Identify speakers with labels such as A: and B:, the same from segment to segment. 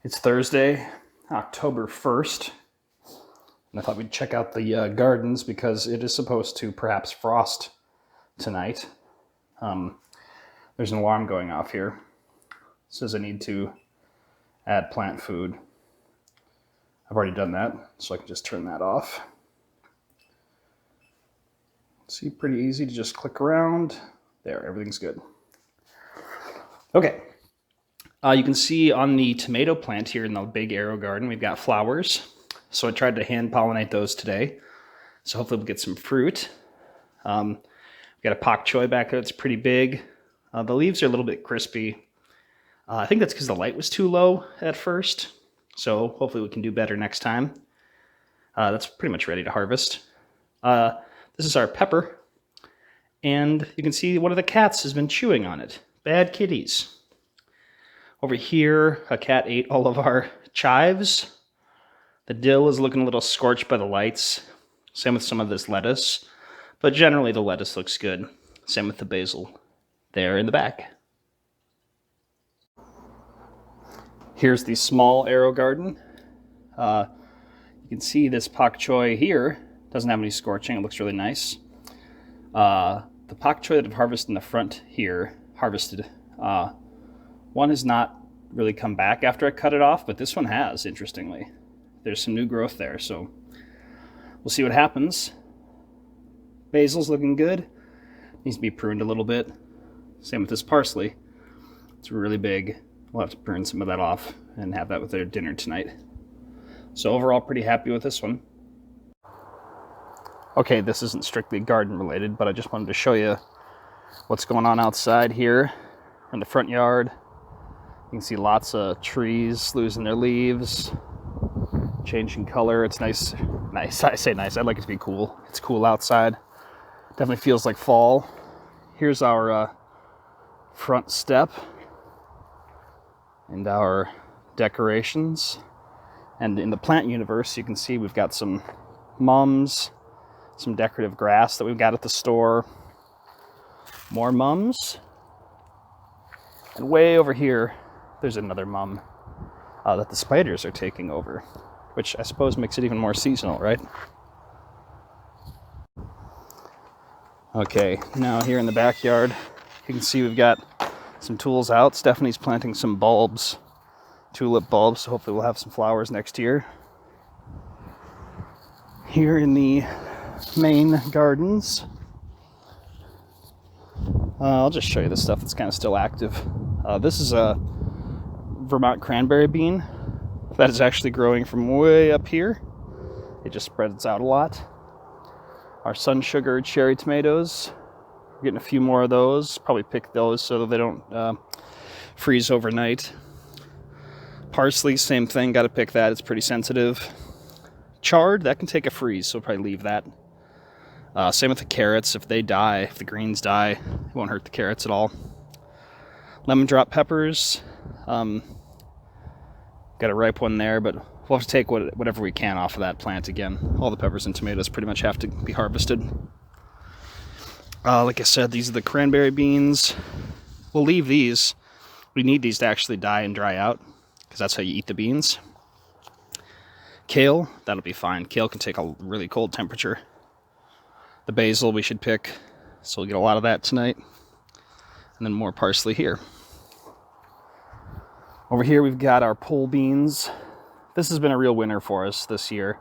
A: It's Thursday, October 1st, and I thought we'd check out the gardens because it is supposed to perhaps frost tonight. There's an alarm going off here. It says I need to add plant food. I've already done that, so I can just turn that off. See, pretty easy to just click around. There, everything's good. Okay. You can see on the tomato plant here in the big AeroGarden, we've got flowers. So I tried to hand pollinate those today. So hopefully we'll get some fruit. We've got a Bok Choy back there that's pretty big. The leaves are a little bit crispy. I think that's because the light was too low at first. So hopefully we can do better next time. That's pretty much ready to harvest. This is our pepper. And you can see one of the cats has been chewing on it. Bad kitties. Over here, a cat ate all of our chives. The dill is looking a little scorched by the lights. Same with some of this lettuce. But generally the lettuce looks good. Same with the basil there in the back. Here's the small AeroGarden. You can see this Bok Choy here doesn't have any scorching. It looks really nice. The Bok Choy that I've harvested in the front here, one has not really come back after I cut it off, but this one has, interestingly. There's some new growth there, so we'll see what happens. Basil's looking good. Needs to be pruned a little bit. Same with this parsley. It's really big. We'll have to prune some of that off and have that with our dinner tonight. So overall, pretty happy with this one. Okay, this isn't strictly garden related, but I just wanted to show you what's going on outside here in the front yard. You can see lots of trees losing their leaves, changing color. It's nice. I say nice. I'd like it to be cool. It's cool outside. Definitely feels like fall. Here's our front step and our decorations. And in the plant universe, you can see we've got some mums, some decorative grass that we've got at the store, more mums, and way over here, there's another mum that the spiders are taking over, which I suppose makes it even more seasonal, right? Okay, now here in the backyard, you can see we've got some tools out. Stephanie's planting some bulbs, tulip bulbs, so hopefully we'll have some flowers next year. Here in the main gardens, I'll just show you the stuff that's kind of still active. This is a Vermont cranberry bean that is actually growing from way up here. It just spreads out a lot. Our sun sugar cherry tomatoes, we're getting a few more of those. Probably pick those so that they don't freeze overnight. Parsley, same thing, got to pick that. It's pretty sensitive. Chard, that can take a freeze, so we'll probably leave that. Same with the carrots. If they die, if the greens die, it won't hurt the carrots at all. Lemon drop peppers. Got a ripe one there, but we'll have to take whatever we can off of that plant again. All the peppers and tomatoes pretty much have to be harvested. Like I said, these are the cranberry beans. We'll leave these. We need these to actually die and dry out, because that's how you eat the beans. Kale, that'll be fine. Kale can take a really cold temperature. The basil we should pick, so we'll get a lot of that tonight. And then more parsley here. Over here we've got our pole beans. This has been a real winner for us this year.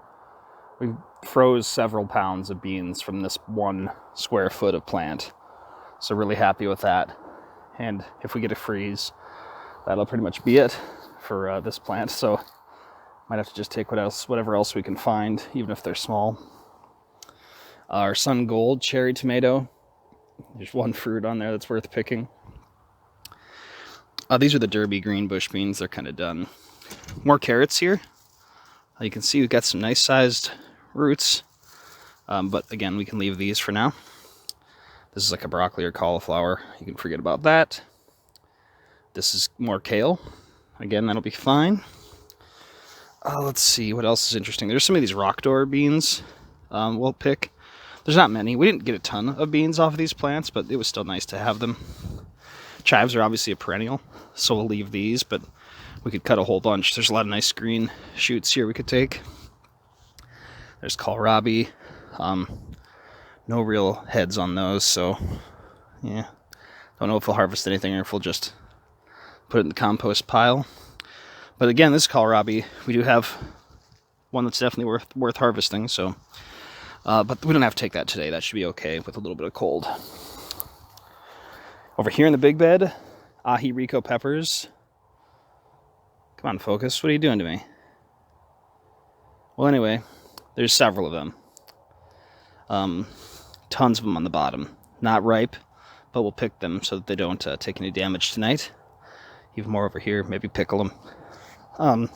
A: We froze several pounds of beans from this 1 square foot of plant. So really happy with that. And if we get a freeze, that'll pretty much be it for this plant. So might have to just take whatever else we can find, even if they're small. Our sun gold cherry tomato. There's one fruit on there that's worth picking. These are the Derby green bush beans. They're kind of done. More carrots here. You can see we've got some nice sized roots. But again, we can leave these for now. This is like a broccoli or cauliflower. You can forget about that. This is more kale. Again, that'll be fine. Let's see what else is interesting. There's some of these rock door beans we'll pick. There's not many. We didn't get a ton of beans off of these plants, but it was still nice to have them. Chives are obviously a perennial, so we'll leave these, but we could cut a whole bunch. There's a lot of nice green shoots here we could take. There's kohlrabi. No real heads on those, so yeah. Don't know if we'll harvest anything or if we'll just put it in the compost pile. But again, this kohlrabi, we do have one that's definitely worth harvesting, so but we don't have to take that today. That should be okay with a little bit of cold. Over here in the big bed, Ahi Rico Peppers. Come on, focus. What are you doing to me? Well, anyway, there's several of them. Tons of them on the bottom. Not ripe, but we'll pick them so that they don't take any damage tonight. Even more over here, maybe pickle them.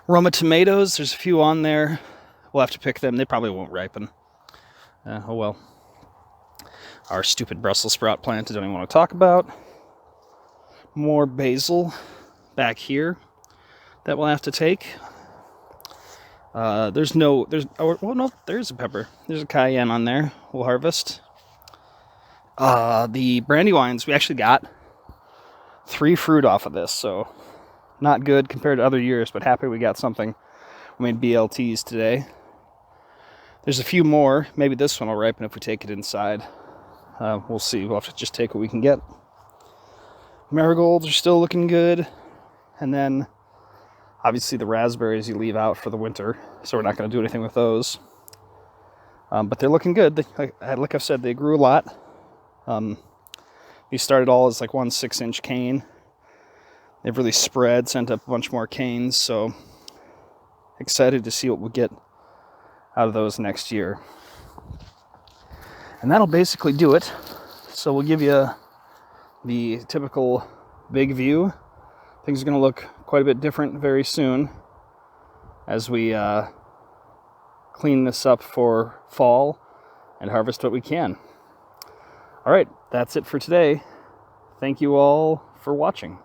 A: Roma tomatoes, there's a few on there. We'll have to pick them. They probably won't ripen. Oh well. Our stupid Brussels sprout plant I don't even want to talk about. More basil back here that we'll have to take. There's no there's a pepper. There's a cayenne on there. We'll harvest. The brandywines, we actually got 3 fruit off of this, so not good compared to other years, but happy we got something. We made BLTs today. There's a few more. Maybe this one will ripen if we take it inside. We'll see. We'll have to just take what we can get. Marigolds are still looking good. And then, obviously, the raspberries you leave out for the winter, so we're not going to do anything with those. But they're looking good. Like I've said, they grew a lot. These started all as like 1 6-inch cane. They've really spread, sent up a bunch more canes, so excited to see what we'll get out of those next year. And that'll basically do it. So we'll give you the typical big view. Things are going to look quite a bit different very soon as we clean this up for fall and harvest what we can. All right, that's it for today. Thank you all for watching.